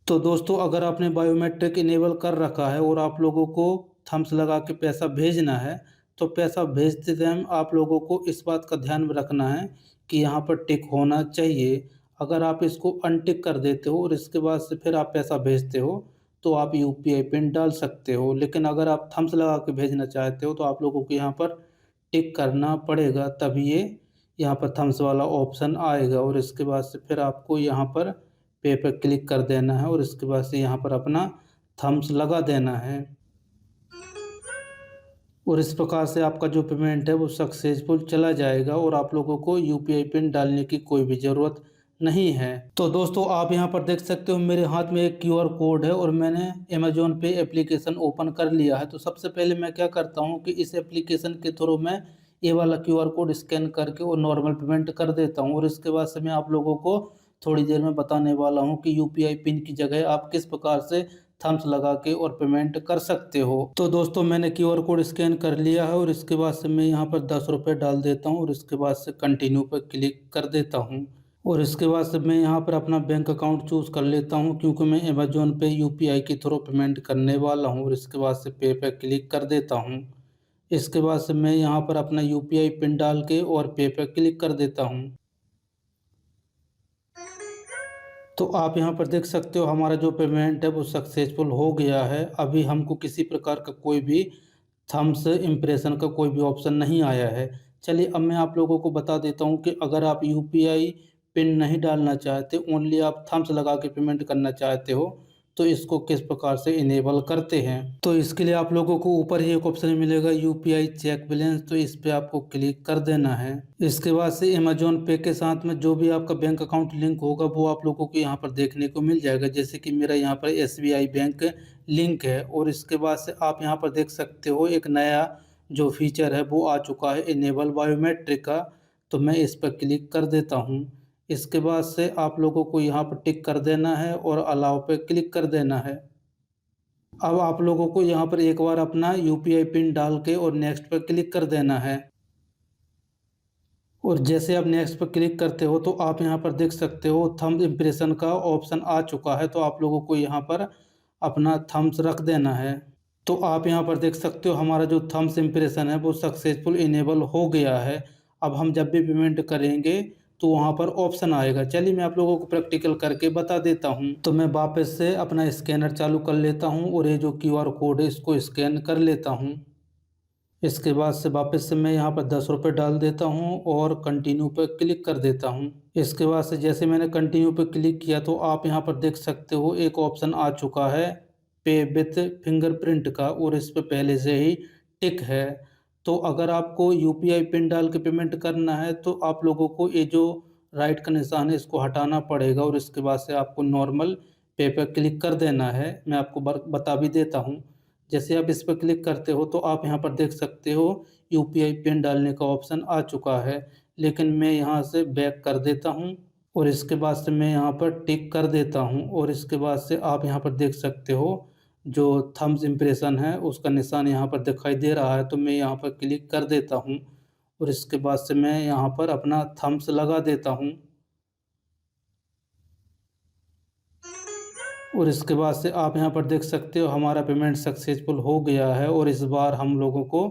तो दोस्तों अगर आपने बायोमेट्रिक इनेबल कर रखा है और आप लोगों को थम्स लगा के पैसा भेजना है, तो पैसा भेजते टाइम आप लोगों को इस बात का ध्यान में रखना है कि यहाँ पर टिक होना चाहिए। अगर आप इसको अनटिक कर देते हो और इसके बाद से फिर आप पैसा भेजते हो, तो आप यूपीआई पिन डाल सकते हो। लेकिन अगर आप थम्स लगा के भेजना चाहते हो, तो आप लोगों को यहाँ पर टिक करना पड़ेगा, तभी ये यहाँ पर थम्स वाला ऑप्शन आएगा और इसके बाद से फिर आपको यहाँ पर पे पे क्लिक कर देना है और इसके बाद से यहाँ पर अपना थम्स लगा देना है। और इस प्रकार से आपका जो पेमेंट है वो सक्सेसफुल चला जाएगा और आप लोगों को यूपीआई पिन डालने की कोई भी ज़रूरत नहीं है। तो दोस्तों आप यहाँ पर देख सकते हो मेरे हाथ में एक क्यूआर कोड है और मैंने अमेज़न पे एप्लीकेशन ओपन कर लिया है। तो सबसे पहले मैं क्या करता हूँ कि इस एप्लीकेशन के थ्रू मैं ये वाला क्यूआर कोड स्कैन करके और नॉर्मल पेमेंट कर देता हूँ और इसके बाद से मैं आप लोगों को थोड़ी देर में बताने वाला हूँ कि यूपीआई पिन की जगह आप किस प्रकार से थम्स लगा के और पेमेंट कर सकते हो। तो दोस्तों मैंने क्यूआर कोड स्कैन कर लिया है और इसके बाद से मैं यहाँ पर 10 रुपये डाल देता हूँ और इसके बाद से कंटिन्यू पर क्लिक कर देता हूँ और इसके बाद से मैं यहाँ पर अपना बैंक अकाउंट चूज़ कर लेता हूँ क्योंकि मैं अमेज़न पे यूपीआई के थ्रू पेमेंट करने वाला हूँ और इसके बाद से पे पे क्लिक कर देता हूँ। इसके बाद से मैं यहाँ पर अपना यूपीआई पिन डाल के और पे पे क्लिक कर देता हूँ। तो आप यहाँ पर देख सकते हो हमारा जो पेमेंट है वो सक्सेसफुल हो गया है। अभी हमको किसी प्रकार का कोई भी थम्स इम्प्रेशन का कोई भी ऑप्शन नहीं आया है। चलिए अब मैं आप लोगों को बता देता हूँ कि अगर आप यूपीआई पिन नहीं डालना चाहते, ओनली आप थम्स लगा के पेमेंट करना चाहते हो, तो इसको किस प्रकार से इनेबल करते हैं। तो इसके लिए आप लोगों को ऊपर ही एक ऑप्शन मिलेगा यूपीआई चेक बैलेंस, तो इस पे आपको क्लिक कर देना है। इसके बाद से अमेज़न पे के साथ में जो भी आपका बैंक अकाउंट लिंक होगा वो आप लोगों को यहाँ पर देखने को मिल जाएगा। जैसे कि मेरा यहाँ पर एसबीआई बैंक लिंक है और इसके बाद से आप यहाँ पर देख सकते हो एक नया जो फीचर है वो आ चुका है इनेबल बायोमेट्रिक का। तो मैं इस पर क्लिक कर देता हूँ। इसके बाद से आप लोगों को यहाँ पर टिक कर देना है और अलाउ पे क्लिक कर देना है। अब आप लोगों को यहाँ पर एक बार अपना यूपीआई पिन डाल के और नेक्स्ट पर क्लिक कर देना है और जैसे आप नेक्स्ट पर क्लिक करते हो तो आप यहाँ पर देख सकते हो थंब इम्प्रेशन का ऑप्शन आ चुका है। तो आप लोगों को यहाँ पर अपना थम्स रख देना है। तो आप यहाँ पर देख सकते हो हमारा जो थम्स इम्प्रेशन है वो सक्सेसफुल इनेबल हो गया है। अब हम जब भी पेमेंट करेंगे तो वहाँ पर ऑप्शन आएगा। चलिए मैं आप लोगों को प्रैक्टिकल करके बता देता हूँ। तो मैं वापस से अपना स्कैनर चालू कर लेता हूँ और ये जो क्यूआर कोड है इसको स्कैन कर लेता हूँ। इसके बाद से वापस से मैं यहाँ पर 10 रुपये डाल देता हूँ और कंटिन्यू पर क्लिक कर देता हूँ। इसके बाद से जैसे मैंने कंटिन्यू पर क्लिक किया तो आप यहाँ पर देख सकते हो एक ऑप्शन आ चुका है पे विथ फिंगरप्रिंट का और इस पर पहले से ही टिक है। तो अगर आपको यूपीआई पिन डाल के पेमेंट करना है तो आप लोगों को ये जो राइट का निशान है इसको हटाना पड़ेगा और इसके बाद से आपको नॉर्मल पे पर क्लिक कर देना है। मैं आपको बता भी देता हूँ। जैसे आप इस पर क्लिक करते हो तो आप यहाँ पर देख सकते हो यूपीआई पिन डालने का ऑप्शन आ चुका है। लेकिन मैं यहाँ से बैक कर देता हूँ और इसके बाद से मैं यहाँ पर टिक कर देता हूँ और इसके बाद से आप यहाँ पर देख सकते हो जो थम्स इम्प्रेशन है उसका निशान यहाँ पर दिखाई दे रहा है। तो मैं यहाँ पर क्लिक कर देता हूँ और इसके बाद से मैं यहाँ पर अपना थम्स लगा देता हूँ और इसके बाद से आप यहाँ पर देख सकते हो हमारा पेमेंट सक्सेसफुल हो गया है और इस बार हम लोगों को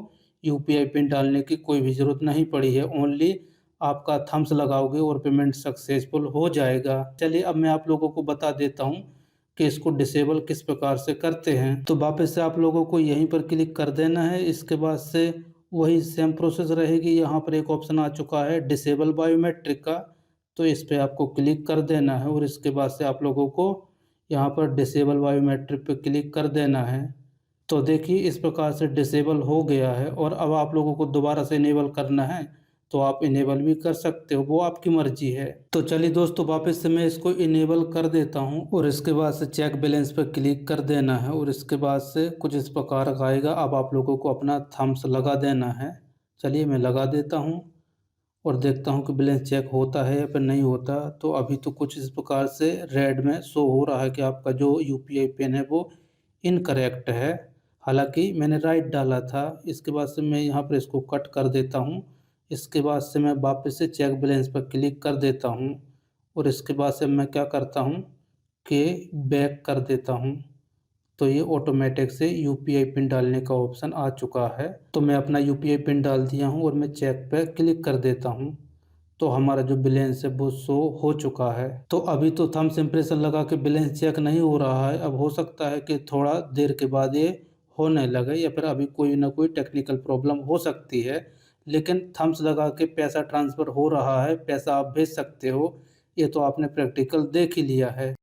यूपीआई पिन डालने की कोई भी ज़रूरत नहीं पड़ी है। ओनली आपका थम्स लगाओगे और पेमेंट सक्सेसफुल हो जाएगा। चलिए अब मैं आप लोगों को बता देता हूँ कि इसको डिसेबल किस प्रकार से करते हैं। तो वापस से आप लोगों को यहीं पर क्लिक कर देना है। इसके बाद से वही सेम प्रोसेस रहेगी। यहाँ पर एक ऑप्शन आ चुका है डिसेबल बायोमेट्रिक का, तो इस पर आपको क्लिक कर देना है और इसके बाद से आप लोगों को यहाँ पर डिसेबल बायोमेट्रिक पे क्लिक कर देना है। तो देखिए इस प्रकार से डिसेबल हो गया है और अब आप लोगों को दोबारा से इनेबल करना है तो आप इनेबल भी कर सकते हो, वो आपकी मर्जी है। तो चलिए दोस्तों वापस से मैं इसको इनेबल कर देता हूँ और इसके बाद से चेक बैलेंस पर क्लिक कर देना है और इसके बाद से कुछ इस प्रकार का आएगा। अब आप लोगों को अपना थम्स लगा देना है। चलिए मैं लगा देता हूँ और देखता हूँ कि बैलेंस चेक होता है या फिर नहीं होता। तो अभी तो कुछ इस प्रकार से रेड में शो हो रहा है कि आपका जो यूपीआई पिन है वो इनकरेक्ट है, हालांकि मैंने राइट डाला था। इसके बाद से मैं यहाँ पर इसको कट कर देता हूँ। इसके बाद से मैं वापस से चेक बैलेंस पर क्लिक कर देता हूँ और इसके बाद से मैं क्या करता हूँ के बैक कर देता हूँ, तो ये ऑटोमेटिक से यूपीआई पिन डालने का ऑप्शन आ चुका है। तो मैं अपना यूपीआई पिन डाल दिया हूँ और मैं चेक पे क्लिक कर देता हूँ। तो हमारा जो बैलेंस है वो शो हो चुका है। तो अभी तो थंब्स इम्प्रेशन लगा के बैलेंस चेक नहीं हो रहा है। अब हो सकता है कि थोड़ा देर के बाद ये होने लगे या फिर अभी कोई ना कोई टेक्निकल प्रॉब्लम हो सकती है। लेकिन थंब्स लगा के पैसा ट्रांसफ़र हो रहा है, पैसा आप भेज सकते हो। ये तो आपने प्रैक्टिकल देख ही लिया है।